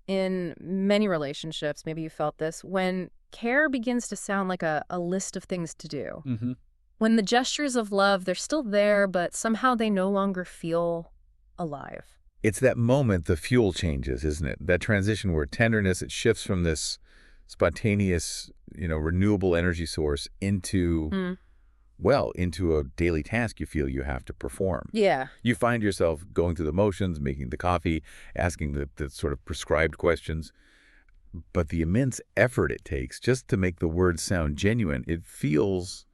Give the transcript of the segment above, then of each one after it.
in many relationships, maybe you felt this, when care begins to sound like a list of things to do. Mm-hmm. When the gestures of love, they're still there, but somehow they no longer feel alive. It's that moment the fuel changes, isn't it? That transition where tenderness, it shifts from this spontaneous, renewable energy source into, well, into a daily task you feel you have to perform. Yeah. You find yourself going through the motions, making the coffee, asking the sort of prescribed questions. But the immense effort it takes just to make the words sound genuine, it feels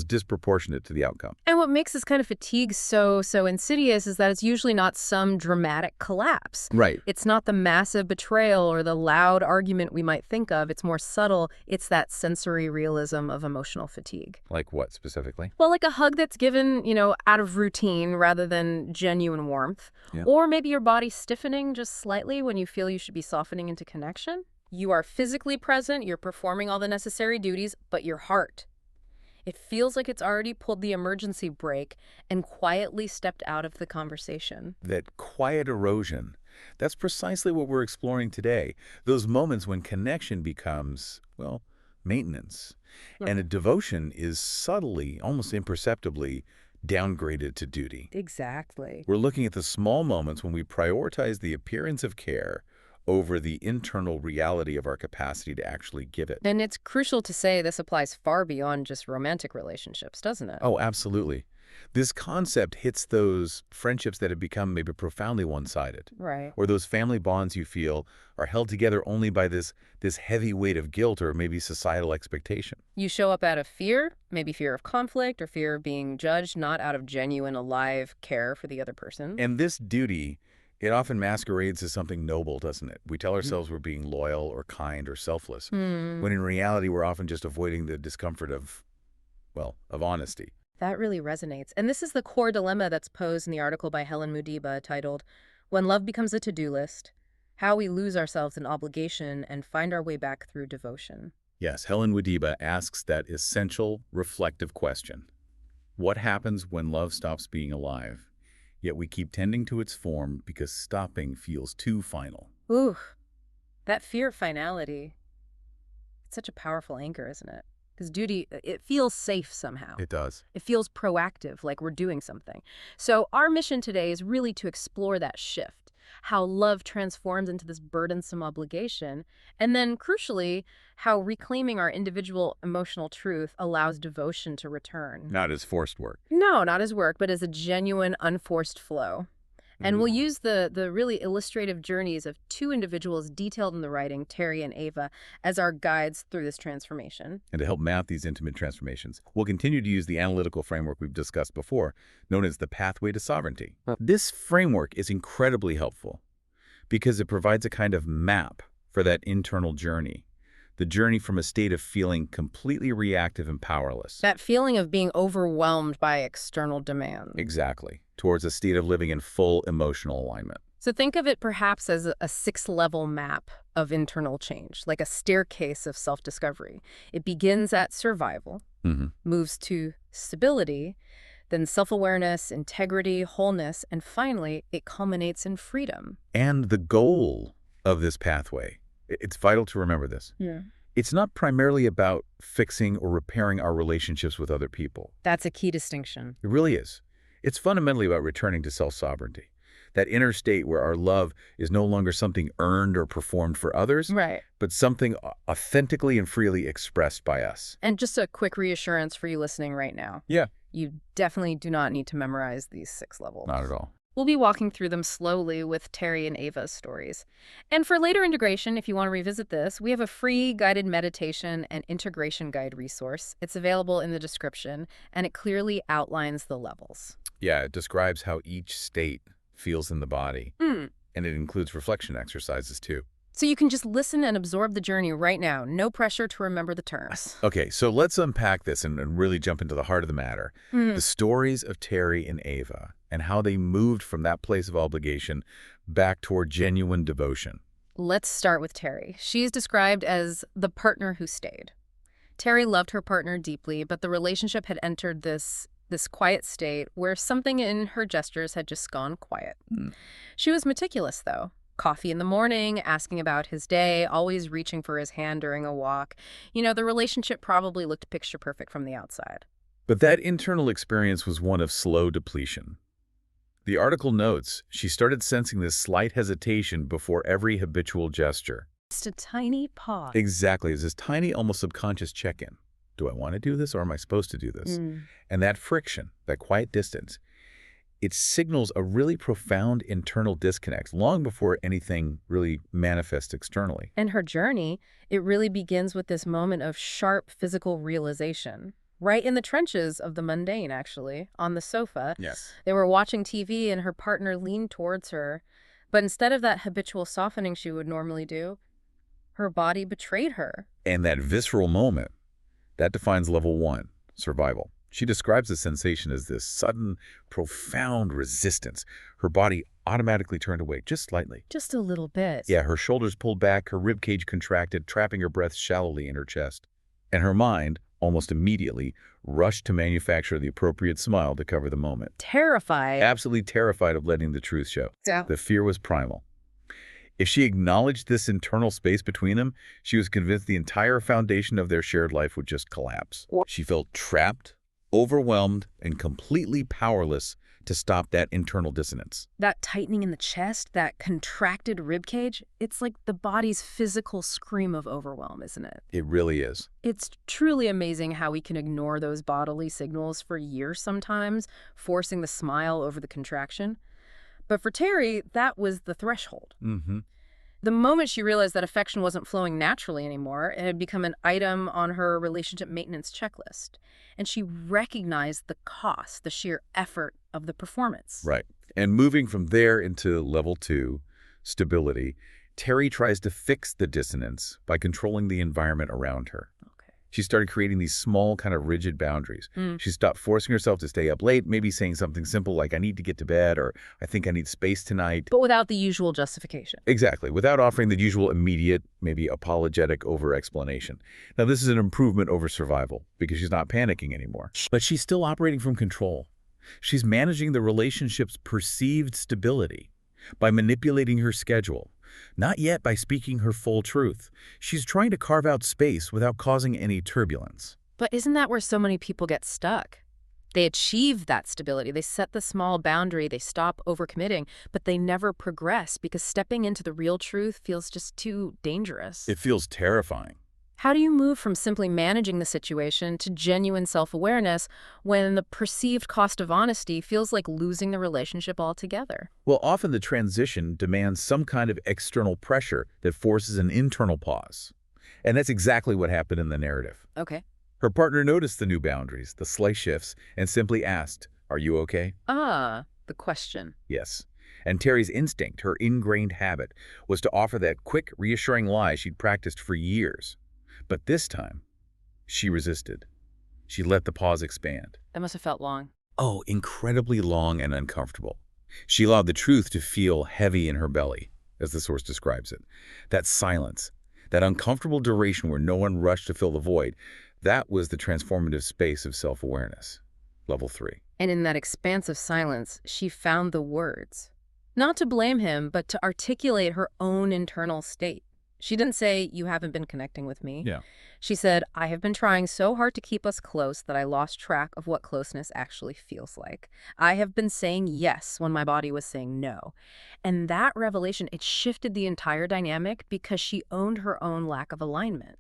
disproportionate to the outcome. And what makes this kind of fatigue so insidious is that it's usually not some dramatic collapse. Right. It's not the massive betrayal or the loud argument we might think of. It's more subtle. It's that sensory realism of emotional fatigue. Like what specifically? Well, like a hug that's given, out of routine rather than genuine warmth. Yeah. Or maybe your body stiffening just slightly when you feel you should be softening into connection. You are physically present, you're performing all the necessary duties, but your heart, it feels like it's already pulled the emergency brake and quietly stepped out of the conversation. That quiet erosion, that's precisely what we're exploring today. Those moments when connection becomes, well, maintenance. And a devotion is subtly, almost imperceptibly, downgraded to duty. Exactly. We're looking at the small moments when we prioritize the appearance of care over the internal reality of our capacity to actually give it. And it's crucial to say this applies far beyond just romantic relationships, doesn't it? Oh, absolutely. This concept hits those friendships that have become maybe profoundly one-sided. Right. Or those family bonds you feel are held together only by this heavy weight of guilt or maybe societal expectation. You show up out of fear, maybe fear of conflict or fear of being judged, not out of genuine, alive care for the other person. And this duty, it often masquerades as something noble, doesn't it? We tell ourselves we're being loyal or kind or selfless, when in reality we're often just avoiding the discomfort of honesty. That really resonates. And this is the core dilemma that's posed in the article by Helen Mudiba titled, When Love Becomes a To-Do List, How We Lose Ourselves in Obligation and Find Our Way Back Through Devotion. Yes, Helen Mudiba asks that essential, reflective question. What happens when love stops being alive, yet we keep tending to its form because stopping feels too final? Ooh, that fear of finality. It's such a powerful anchor, isn't it? Because duty, it feels safe somehow. It does. It feels proactive, like we're doing something. So our mission today is really to explore that shift, how love transforms into this burdensome obligation, and then, crucially, how reclaiming our individual emotional truth allows devotion to return. Not as forced work. No, not as work, but as a genuine, unforced flow. And we'll use the really illustrative journeys of two individuals detailed in the writing, Terry and Ava, as our guides through this transformation. And to help map these intimate transformations, we'll continue to use the analytical framework we've discussed before, known as the pathway to sovereignty. This framework is incredibly helpful because it provides a kind of map for that internal journey. The journey from a state of feeling completely reactive and powerless. That feeling of being overwhelmed by external demands. Exactly. Towards a state of living in full emotional alignment. So think of it perhaps as a 6-level map of internal change, like a staircase of self-discovery. It begins at survival, moves to stability, then self-awareness, integrity, wholeness, and finally, it culminates in freedom. And the goal of this pathway, it's vital to remember this. Yeah. It's not primarily about fixing or repairing our relationships with other people. That's a key distinction. It really is. It's fundamentally about returning to self-sovereignty, that inner state where our love is no longer something earned or performed for others, Right. but something authentically and freely expressed by us. And just a quick reassurance for you listening right now. Yeah. You definitely do not need to memorize these 6 levels. Not at all. We'll be walking through them slowly with Terry and Ava's stories. And for later integration, if you want to revisit this, we have a free guided meditation and integration guide resource. It's available in the description, and it clearly outlines the levels. Yeah, it describes how each state feels in the body. And it includes reflection exercises, too. So you can just listen and absorb the journey right now. No pressure to remember the terms. Okay, so let's unpack this and really jump into the heart of the matter. The stories of Terry and Ava and how they moved from that place of obligation back toward genuine devotion. Let's start with Terry. She's described as the partner who stayed. Terry loved her partner deeply, but the relationship had entered this quiet state where something in her gestures had just gone quiet. She was meticulous, though. Coffee in the morning, asking about his day, always reaching for his hand during a walk. The relationship probably looked picture perfect from the outside. But that internal experience was one of slow depletion. The article notes she started sensing this slight hesitation before every habitual gesture. Just a tiny pause. Exactly. It's this tiny, almost subconscious check-in. Do I want to do this or am I supposed to do this? And that friction, that quiet distance, it signals a really profound internal disconnect long before anything really manifests externally. And her journey, it really begins with this moment of sharp physical realization. Right in the trenches of the mundane, actually, on the sofa. Yes. They were watching TV and her partner leaned towards her. But instead of that habitual softening she would normally do, her body betrayed her. And that visceral moment, that defines level 1, survival. She describes the sensation as this sudden, profound resistance. Her body automatically turned away, just slightly. Just a little bit. Yeah, her shoulders pulled back, her ribcage contracted, trapping her breath shallowly in her chest. And her mind, almost immediately, rushed to manufacture the appropriate smile to cover the moment. Terrified. Absolutely terrified of letting the truth show. Yeah. The fear was primal. If she acknowledged this internal space between them, she was convinced the entire foundation of their shared life would just collapse. She felt trapped, overwhelmed, and completely powerless to stop that internal dissonance. That tightening in the chest, that contracted ribcage, it's like the body's physical scream of overwhelm, isn't it? It really is. It's truly amazing how we can ignore those bodily signals for years sometimes, forcing the smile over the contraction. But for Terry, that was the threshold. The moment she realized that affection wasn't flowing naturally anymore, it had become an item on her relationship maintenance checklist. And she recognized the cost, the sheer effort of the performance. Right. And moving from there into level 2, stability, Terry tries to fix the dissonance by controlling the environment around her. She started creating these small, kind of rigid boundaries. She stopped forcing herself to stay up late, maybe saying something simple like, I need to get to bed, or I think I need space tonight. But without the usual justification. Exactly, without offering the usual immediate, maybe apologetic over-explanation. Now, this is an improvement over survival, because she's not panicking anymore. But she's still operating from control. She's managing the relationship's perceived stability by manipulating her schedule. Not yet by speaking her full truth. She's trying to carve out space without causing any turbulence. But isn't that where so many people get stuck? They achieve that stability. They set the small boundary. They stop overcommitting, but they never progress because stepping into the real truth feels just too dangerous. It feels terrifying. How do you move from simply managing the situation to genuine self-awareness when the perceived cost of honesty feels like losing the relationship altogether? Well, often the transition demands some kind of external pressure that forces an internal pause. And that's exactly what happened in the narrative. Okay. Her partner noticed the new boundaries, the slight shifts, and simply asked, "Are you okay?" Ah, the question. Yes. And Terry's instinct, her ingrained habit, was to offer that quick, reassuring lie she'd practiced for years. But this time, she resisted. She let the pause expand. That must have felt long. Oh, incredibly long and uncomfortable. She allowed the truth to feel heavy in her belly, as the source describes it. That silence, that uncomfortable duration where no one rushed to fill the void, that was the transformative space of self-awareness. Level 3. And in that expansive silence, she found the words. Not to blame him, but to articulate her own internal state. She didn't say, "You haven't been connecting with me." Yeah. She said, "I have been trying so hard to keep us close that I lost track of what closeness actually feels like. I have been saying yes when my body was saying no." And that revelation, it shifted the entire dynamic because she owned her own lack of alignment.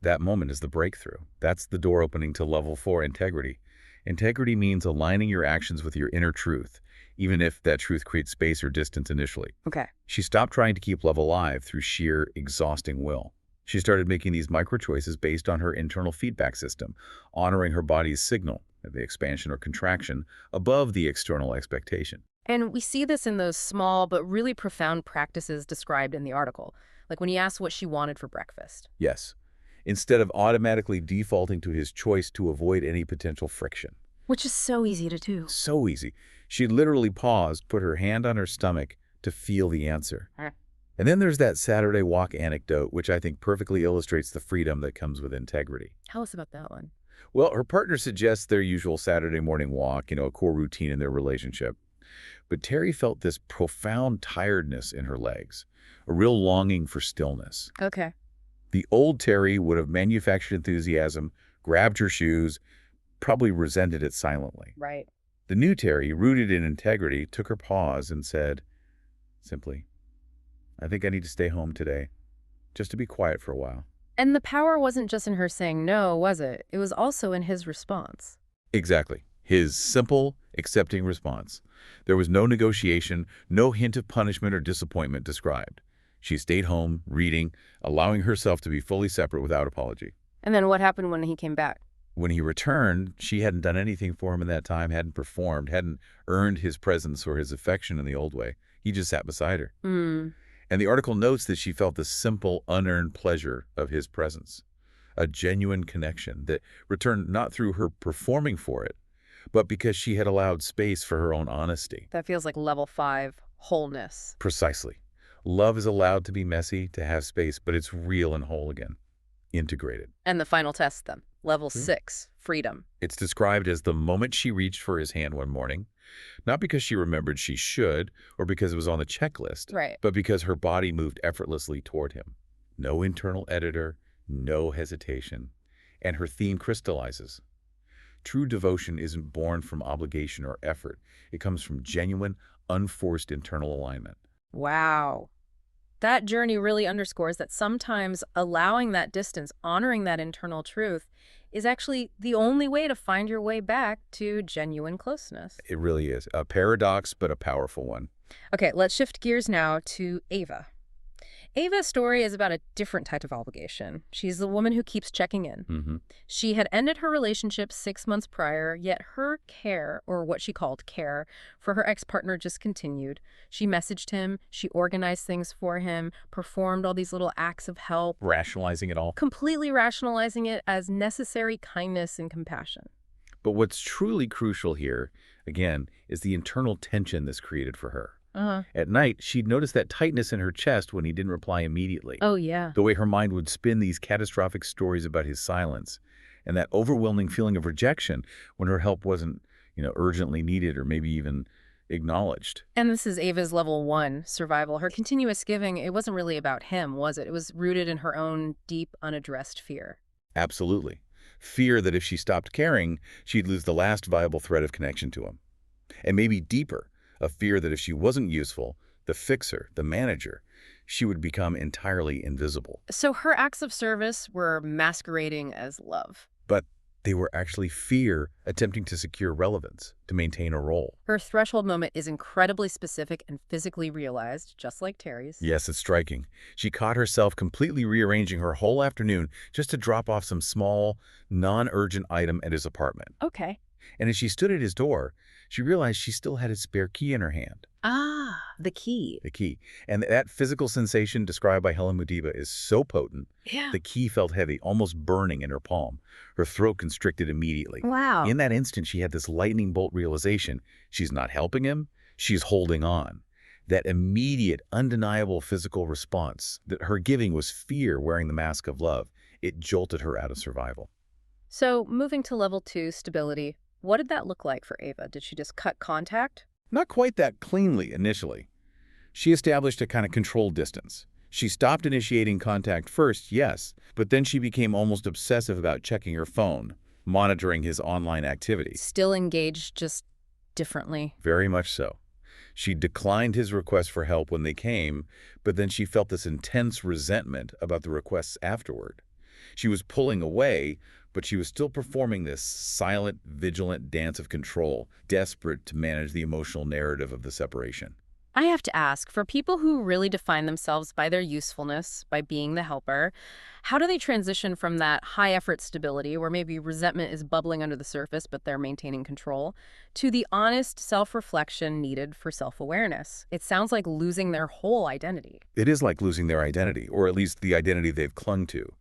That moment is the breakthrough. That's the door opening to level 4, integrity. Integrity means aligning your actions with your inner truth, even if that truth creates space or distance initially. Okay. She stopped trying to keep love alive through sheer, exhausting will. She started making these micro-choices based on her internal feedback system, honoring her body's signal, the expansion or contraction, above the external expectation. And we see this in those small but really profound practices described in the article, like when he asked what she wanted for breakfast. Yes. Instead of automatically defaulting to his choice to avoid any potential friction. Which is so easy to do. So easy. She literally paused, put her hand on her stomach to feel the answer. And then there's that Saturday walk anecdote, which I think perfectly illustrates the freedom that comes with integrity. Tell us about that one. Well, her partner suggests their usual Saturday morning walk, a core routine in their relationship. But Terry felt this profound tiredness in her legs. a real longing for stillness. Okay. The old Terry would have manufactured enthusiasm, grabbed her shoes, probably resented it silently. Right. The new Terry, rooted in integrity, took her pause and said, simply, I think I need to stay home today, just to be quiet for a while. And the power wasn't just in her saying no, was it? It was also in his response. Exactly. His simple, accepting response. There was no negotiation, no hint of punishment or disappointment described. She stayed home, reading, allowing herself to be fully separate without apology. And then what happened when he came back? When he returned, she hadn't done anything for him in that time, hadn't performed, hadn't earned his presence or his affection in the old way. He just sat beside her. Mm. And the article notes that she felt the simple, unearned pleasure of his presence, a genuine connection that returned not through her performing for it, but because she had allowed space for her own honesty. That feels like level 5 wholeness. Precisely. Love is allowed to be messy, to have space, but it's real and whole again, integrated. And the final test then, level 6, freedom. It's described as the moment she reached for his hand one morning, not because she remembered she should or because it was on the checklist, Right. but because her body moved effortlessly toward him. No internal editor, no hesitation, and her theme crystallizes. True devotion isn't born from obligation or effort. It comes from genuine, unforced internal alignment. Wow. That journey really underscores that sometimes allowing that distance, honoring that internal truth, is actually the only way to find your way back to genuine closeness. It really is. A paradox, but a powerful one. Okay, let's shift gears now to Ava. Ava's story is about a different type of obligation. She's the woman who keeps checking in. She had ended her relationship 6 months prior, yet her care, or what she called care, for her ex-partner just continued. She messaged him, she organized things for him, performed all these little acts of help. Rationalizing it all. Completely rationalizing it as necessary kindness and compassion. But what's truly crucial here, again, is the internal tension this created for her. At night, she'd notice that tightness in her chest when he didn't reply immediately. Oh, yeah. The way her mind would spin these catastrophic stories about his silence, and that overwhelming feeling of rejection when her help wasn't, urgently needed or maybe even acknowledged. And this is Ava's level 1, survival. Her continuous giving, it wasn't really about him, was it? It was rooted in her own deep, unaddressed fear. Absolutely. Fear that if she stopped caring, she'd lose the last viable thread of connection to him. And maybe deeper, a fear that if she wasn't useful, the fixer, the manager, she would become entirely invisible. So her acts of service were masquerading as love. But they were actually fear attempting to secure relevance, to maintain a role. Her threshold moment is incredibly specific and physically realized, just like Terry's. Yes, it's striking. She caught herself completely rearranging her whole afternoon just to drop off some small, non-urgent item at his apartment. Okay. And as she stood at his door, she realized she still had his spare key in her hand. Ah, the key. The key. And that physical sensation described by Helen Mudiba is so potent. Yeah. The key felt heavy, almost burning in her palm. Her throat constricted immediately. Wow. In that instant, she had this lightning bolt realization. She's not helping him. She's holding on. That immediate, undeniable physical response, that her giving was fear wearing the mask of love. It jolted her out of survival. So moving to level 2, stability. What did that look like for Ava? Did she just cut contact? Not quite that cleanly initially. She established a kind of controlled distance. She stopped initiating contact first, yes, but then she became almost obsessive about checking her phone, monitoring his online activity. Still engaged, just differently. Very much so. She declined his requests for help when they came, but then she felt this intense resentment about the requests afterward. She was pulling away, but she was still performing this silent, vigilant dance of control, desperate to manage the emotional narrative of the separation. I have to ask, for people who really define themselves by their usefulness, by being the helper, how do they transition from that high-effort stability, where maybe resentment is bubbling under the surface but they're maintaining control, to the honest self-reflection needed for self-awareness? It sounds like losing their whole identity. It is like losing their identity, or at least the identity they've clung to.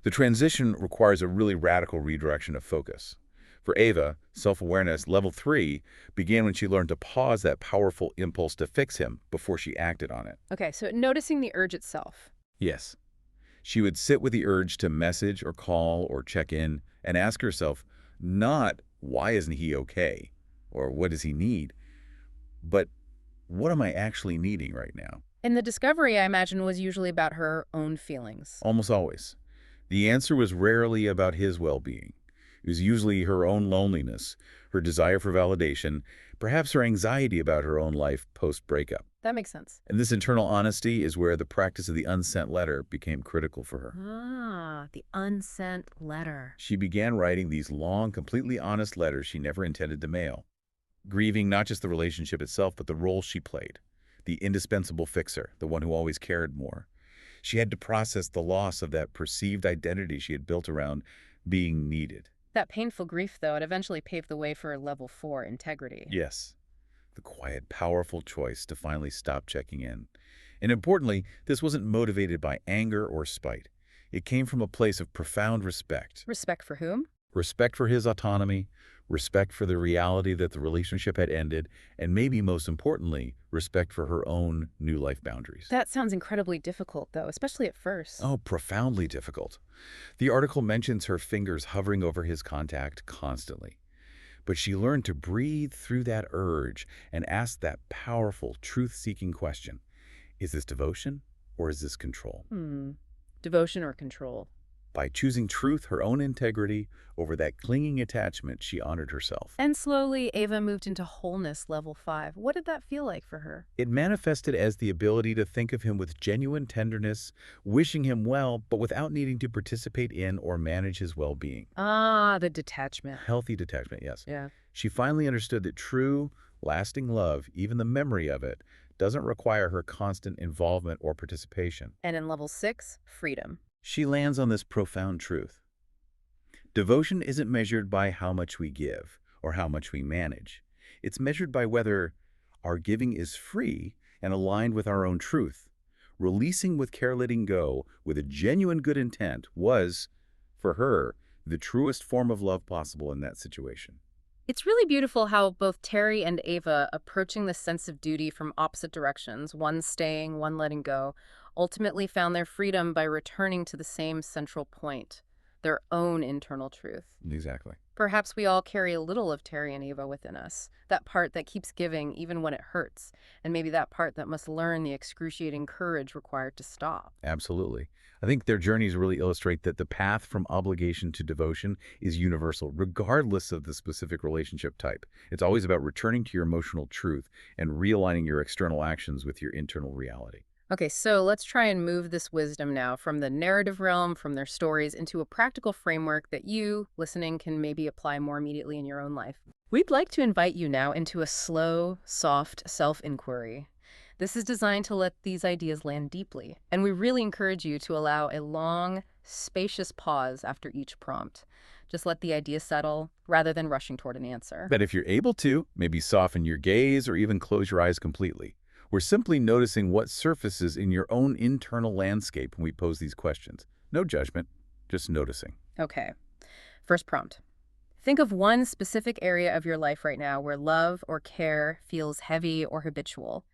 The transition requires a really radical redirection of focus. For Ava, self-awareness level 3 began when she learned to pause that powerful impulse to fix him before she acted on it. Okay, so noticing the urge itself. Yes. She would sit with the urge to message or call or check in and ask herself, not, why isn't he okay? Or what does he need? But what am I actually needing right now? And the discovery, I imagine, was usually about her own feelings. Almost always. The answer was rarely about his well-being. It was usually her own loneliness, her desire for validation, perhaps her anxiety about her own life post-breakup. That makes sense. And this internal honesty is where the practice of the unsent letter became critical for her. Ah, the unsent letter. She began writing these long, completely honest letters she never intended to mail, grieving not just the relationship itself, but the role she played, the indispensable fixer, the one who always cared more. She had to process the loss of that perceived identity she had built around being needed. That painful grief, though, it eventually paved the way for level 4, integrity. Yes, the quiet, powerful choice to finally stop checking in. And importantly, this wasn't motivated by anger or spite. It came from a place of profound respect. Respect for whom? Respect for his autonomy, respect for the reality that the relationship had ended, and maybe most importantly, respect for her own new life boundaries. That sounds incredibly difficult, though, especially at first. Oh, profoundly difficult. The article mentions her fingers hovering over his contact constantly. But she learned to breathe through that urge and ask that powerful, truth-seeking question. Is this devotion or is this control? Devotion or control? By choosing truth, her own integrity, over that clinging attachment, she honored herself. And slowly, Ava moved into wholeness, level 5. What did that feel like for her? It manifested as the ability to think of him with genuine tenderness, wishing him well, but without needing to participate in or manage his well-being. Ah, the detachment. Healthy detachment, yes. Yeah. She finally understood that true, lasting love, even the memory of it, doesn't require her constant involvement or participation. And in level 6, freedom. She lands on this profound truth. Devotion isn't measured by how much we give or how much we manage. It's measured by whether our giving is free and aligned with our own truth. Releasing with care, letting go, with a genuine good intent was, for her, the truest form of love possible in that situation. It's really beautiful how both Terry and Ava, approaching the sense of duty from opposite directions, one staying, one letting go, ultimately found their freedom by returning to the same central point, their own internal truth. Exactly. Perhaps we all carry a little of Terry and Ava within us, that part that keeps giving even when it hurts, and maybe that part that must learn the excruciating courage required to stop. Absolutely. I think their journeys really illustrate that the path from obligation to devotion is universal, regardless of the specific relationship type. It's always about returning to your emotional truth and realigning your external actions with your internal reality. Okay, so let's try and move this wisdom now from the narrative realm, from their stories, into a practical framework that you, listening, can maybe apply more immediately in your own life. We'd like to invite you now into a slow, soft self-inquiry. This is designed to let these ideas land deeply, and we really encourage you to allow a long, spacious pause after each prompt. Just let the idea settle, rather than rushing toward an answer. But if you're able to, maybe soften your gaze or even close your eyes completely. We're simply noticing what surfaces in your own internal landscape when we pose these questions. No judgment, just noticing. Okay. First prompt. Think of one specific area of your life right now where love or care feels heavy or habitual.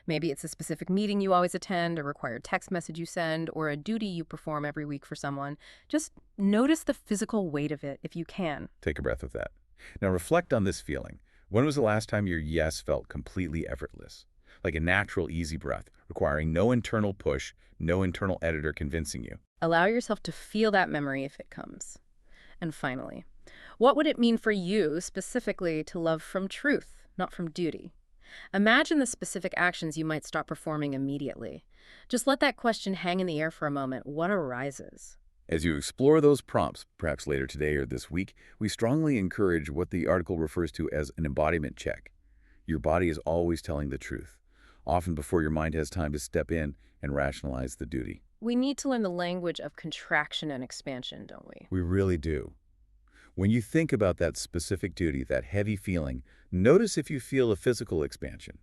Maybe it's a specific meeting you always attend, a required text message you send, or a duty you perform every week for someone. Just notice the physical weight of it if you can. Take a breath with that. Now reflect on this feeling. When was the last time your yes felt completely effortless? Like a natural, easy breath, requiring no internal push, no internal editor convincing you. Allow yourself to feel that memory if it comes. And finally, what would it mean for you specifically to love from truth, not from duty? Imagine the specific actions you might stop performing immediately. Just let that question hang in the air for a moment. What arises? As you explore those prompts, perhaps later today or this week, we strongly encourage what the article refers to as an embodiment check. Your body is always telling the truth, often before your mind has time to step in and rationalize the duty. We need to learn the language of contraction and expansion, don't we? We really do. When you think about that specific duty, that heavy feeling, notice if you feel a physical expansion,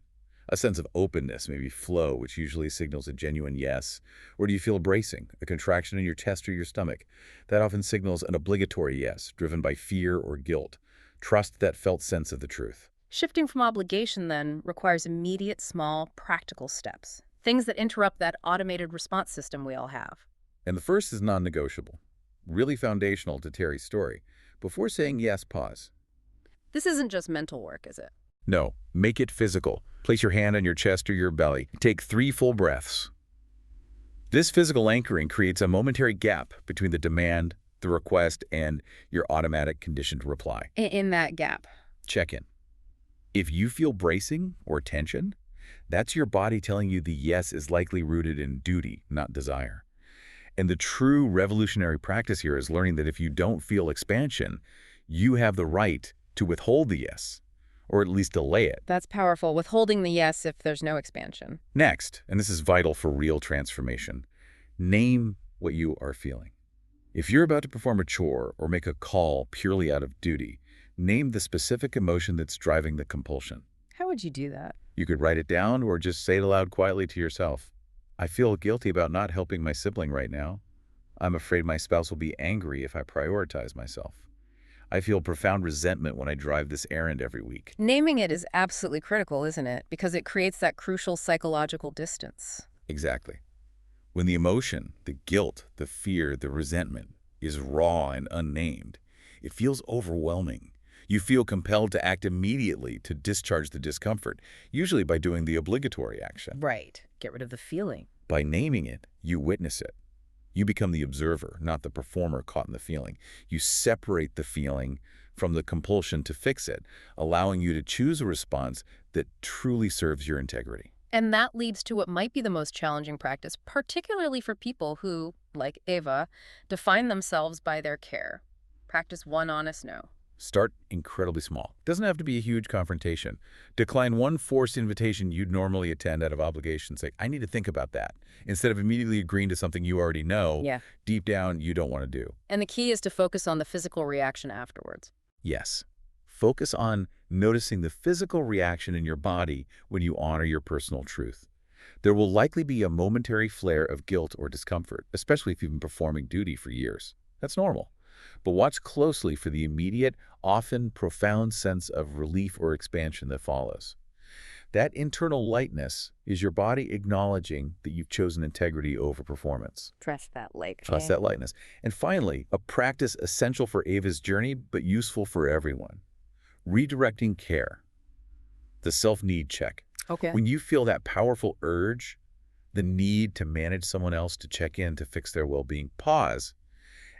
a sense of openness, maybe flow, which usually signals a genuine yes, or do you feel a bracing, a contraction in your chest or your stomach? That often signals an obligatory yes, driven by fear or guilt. Trust that felt sense of the truth. Shifting from obligation, then, requires immediate, small, practical steps. Things that interrupt that automated response system we all have. And the first is non-negotiable, really foundational to Terry's story. Before saying yes, pause. This isn't just mental work, is it? No, make it physical. Place your hand on your chest or your belly. Take 3 full breaths. This physical anchoring creates a momentary gap between the demand, the request, and your automatic conditioned reply. In that gap. Check in. If you feel bracing or tension, that's your body telling you the yes is likely rooted in duty, not desire. And the true revolutionary practice here is learning that if you don't feel expansion, you have the right to withhold the yes, or at least delay it. That's powerful, withholding the yes if there's no expansion. Next, and this is vital for real transformation, name what you are feeling. If you're about to perform a chore or make a call purely out of duty, name the specific emotion that's driving the compulsion. How would you do that? You could write it down or just say it aloud quietly to yourself. I feel guilty about not helping my sibling right now. I'm afraid my spouse will be angry if I prioritize myself. I feel profound resentment when I drive this errand every week. Naming it is absolutely critical, isn't it? Because it creates that crucial psychological distance. Exactly. When the emotion, the guilt, the fear, the resentment is raw and unnamed, it feels overwhelming. You feel compelled to act immediately to discharge the discomfort, usually by doing the obligatory action. Right. Get rid of the feeling. By naming it, you witness it. You become the observer, not the performer caught in the feeling. You separate the feeling from the compulsion to fix it, allowing you to choose a response that truly serves your integrity. And that leads to what might be the most challenging practice, particularly for people who, like Ava, define themselves by their care. Practice one honest no. Start incredibly small. Doesn't have to be a huge confrontation. Decline one forced invitation you'd normally attend out of obligation. Say, I need to think about that. Instead of immediately agreeing to something you already know, deep down you don't want to do. And the key is to focus on the physical reaction afterwards. Yes. Focus on noticing the physical reaction in your body when you honor your personal truth. There will likely be a momentary flare of guilt or discomfort, especially if you've been performing duty for years. That's normal. But watch closely for the immediate, often profound sense of relief or expansion that follows. That internal lightness is your body acknowledging that you've chosen integrity over performance. Trust that lightness. Trust that lightness. And finally, a practice essential for Ava's journey, but useful for everyone. Redirecting care. The self-need check. Okay. When you feel that powerful urge, the need to manage someone else to check in to fix their well-being, pause.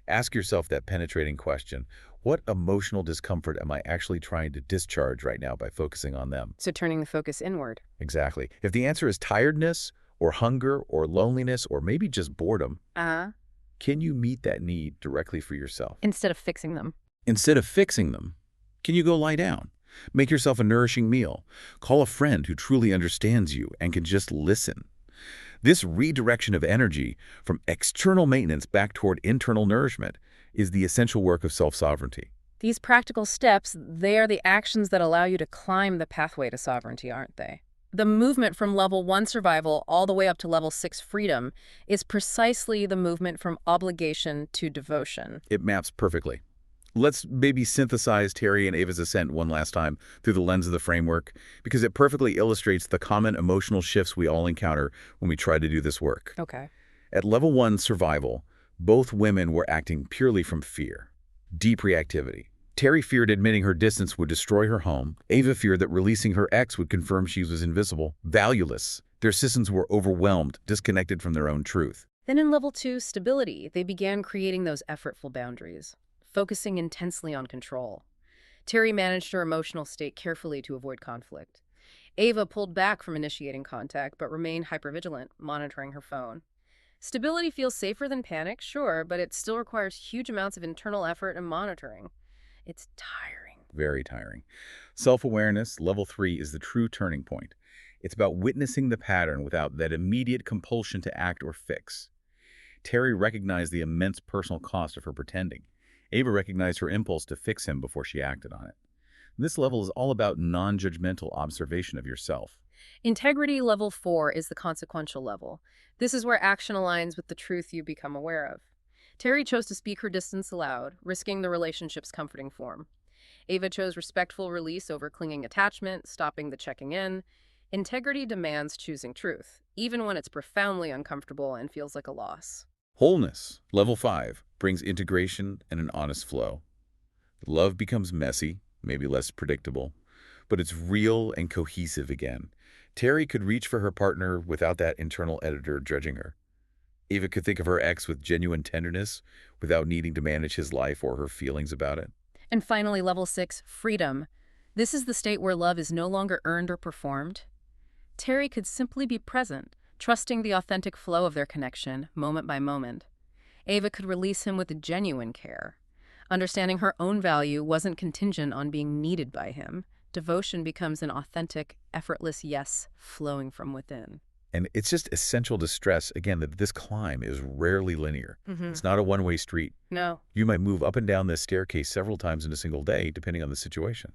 Ask yourself that penetrating question. What emotional discomfort am I actually trying to discharge right now by focusing on them? So turning the focus inward. Exactly. If the answer is tiredness or hunger or loneliness or maybe just boredom, can you meet that need directly for yourself? Instead of fixing them. Instead of fixing them, can you go lie down? Make yourself a nourishing meal. Call a friend who truly understands you and can just listen. This redirection of energy from external maintenance back toward internal nourishment is the essential work of self-sovereignty. These practical steps, they are the actions that allow you to climb the pathway to sovereignty, aren't they? The movement from level 1 survival all the way up to level 6 freedom is precisely the movement from obligation to devotion. It maps perfectly. Let's maybe synthesize Terry and Ava's ascent one last time through the lens of the framework, because it perfectly illustrates the common emotional shifts we all encounter when we try to do this work. Okay. At level 1 survival, both women were acting purely from fear, deep reactivity. Terry feared admitting her distance would destroy her home. Ava feared that releasing her ex would confirm she was invisible, valueless. Their systems were overwhelmed, disconnected from their own truth. Then in level 2 stability, they began creating those effortful boundaries, focusing intensely on control. Terry managed her emotional state carefully to avoid conflict. Ava pulled back from initiating contact, but remained hypervigilant, monitoring her phone. Stability feels safer than panic, sure, but it still requires huge amounts of internal effort and monitoring. It's tiring. Very tiring. Self-awareness, level 3, is the true turning point. It's about witnessing the pattern without that immediate compulsion to act or fix. Terry recognized the immense personal cost of her pretending. Ava recognized her impulse to fix him before she acted on it. This level is all about non-judgmental observation of yourself. Integrity level 4 is the consequential level. This is where action aligns with the truth you become aware of. Terry chose to speak her distance aloud, risking the relationship's comforting form. Ava chose respectful release over clinging attachment, stopping the checking in. Integrity demands choosing truth, even when it's profoundly uncomfortable and feels like a loss. Wholeness, level 5, brings integration and an honest flow. Love becomes messy, maybe less predictable, but it's real and cohesive again. Terry could reach for her partner without that internal editor judging her. Ava could think of her ex with genuine tenderness without needing to manage his life or her feelings about it. And finally, level 6, freedom. This is the state where love is no longer earned or performed. Terry could simply be present, trusting the authentic flow of their connection, moment by moment. Ava could release him with genuine care. Understanding her own value wasn't contingent on being needed by him. Devotion becomes an authentic, effortless yes flowing from within. And it's just essential to stress, again, that this climb is rarely linear. It's not a one-way street. No. You might move up and down this staircase several times in a single day, depending on the situation.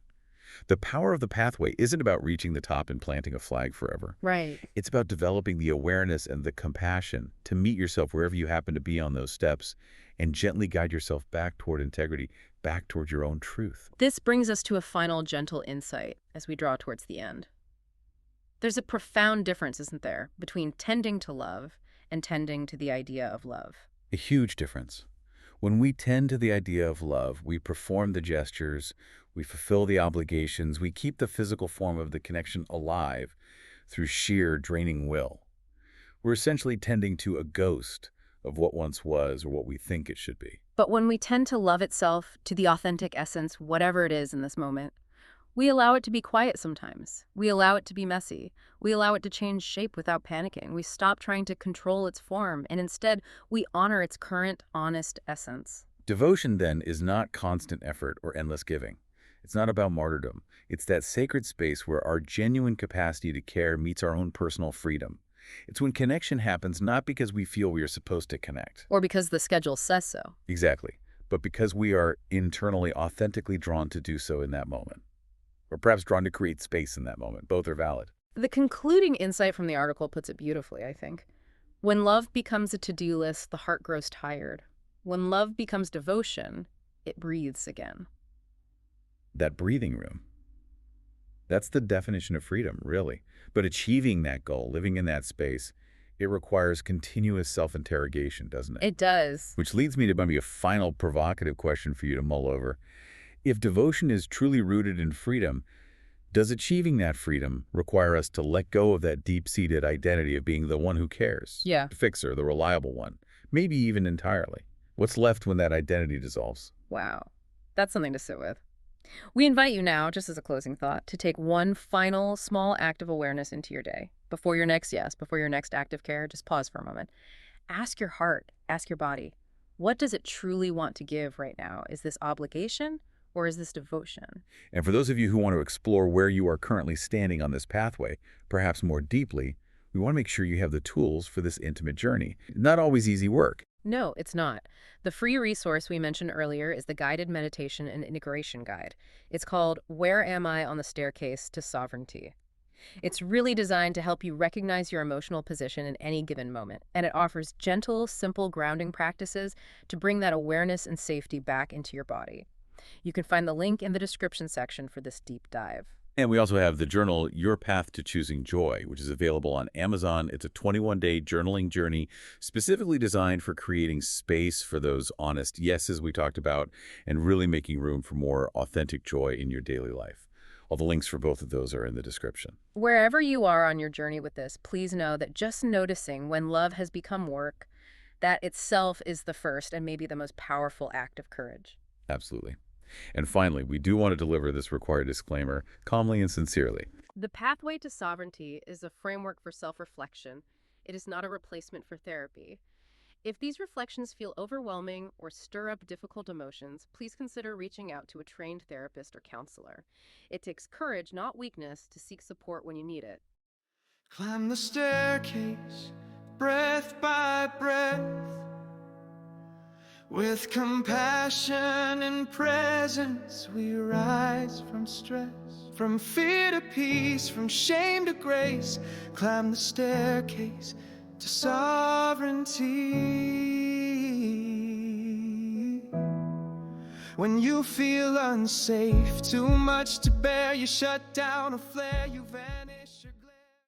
The power of the pathway isn't about reaching the top and planting a flag forever. Right. It's about developing the awareness and the compassion to meet yourself wherever you happen to be on those steps and gently guide yourself back toward integrity, back toward your own truth. This brings us to a final gentle insight as we draw towards the end. There's a profound difference, isn't there, between tending to love and tending to the idea of love? A huge difference. When we tend to the idea of love, we perform the gestures, we fulfill the obligations, we keep the physical form of the connection alive through sheer draining will. We're essentially tending to a ghost of what once was or what we think it should be. But when we tend to love itself, to the authentic essence, whatever it is in this moment, we allow it to be quiet sometimes. We allow it to be messy. We allow it to change shape without panicking. We stop trying to control its form, and instead, we honor its current, honest essence. Devotion, then, is not constant effort or endless giving. It's not about martyrdom. It's that sacred space where our genuine capacity to care meets our own personal freedom. It's when connection happens not because we feel we are supposed to connect. Or because the schedule says so. Exactly. But because we are internally authentically drawn to do so in that moment. Or perhaps drawn to create space in that moment. Both are valid. The concluding insight from the article puts it beautifully, I think. When love becomes a to-do list, the heart grows tired. When love becomes devotion, it breathes again. That breathing room. That's the definition of freedom, really. But achieving that goal, living in that space, it requires continuous self-interrogation, doesn't it? It does. Which leads me to maybe a final provocative question for you to mull over. If devotion is truly rooted in freedom, does achieving that freedom require us to let go of that deep-seated identity of being the one who cares? Yeah. The fixer, the reliable one, maybe even entirely. What's left when that identity dissolves? Wow. That's something to sit with. We invite you now, just as a closing thought, to take one final small act of awareness into your day. Before your next yes, before your next act of care, just pause for a moment. Ask your heart, ask your body, what does it truly want to give right now? Is this obligation or is this devotion? And for those of you who want to explore where you are currently standing on this pathway, perhaps more deeply, we want to make sure you have the tools for this intimate journey. Not always easy work. No, it's not. The free resource we mentioned earlier is the Guided Meditation and Integration Guide. It's called Where Am I on the Staircase to Sovereignty? It's really designed to help you recognize your emotional position in any given moment, and it offers gentle, simple grounding practices to bring that awareness and safety back into your body. You can find the link in the description section for this deep dive. And we also have the journal, Your Path to Choosing Joy, which is available on Amazon. It's a 21-day journaling journey specifically designed for creating space for those honest yeses we talked about and really making room for more authentic joy in your daily life. All the links for both of those are in the description. Wherever you are on your journey with this, please know that just noticing when love has become work, that itself is the first and maybe the most powerful act of courage. Absolutely. And finally, we do want to deliver this required disclaimer calmly and sincerely. The Pathway to Sovereignty is a framework for self-reflection. It is not a replacement for therapy. If these reflections feel overwhelming or stir up difficult emotions, please consider reaching out to a trained therapist or counselor. It takes courage, not weakness, to seek support when you need it. Climb the staircase, breath by breath. With compassion and presence, we rise from stress, from fear to peace, from shame to grace. Climb the staircase to sovereignty. When you feel unsafe, too much to bear, you shut down or flare, you vanish.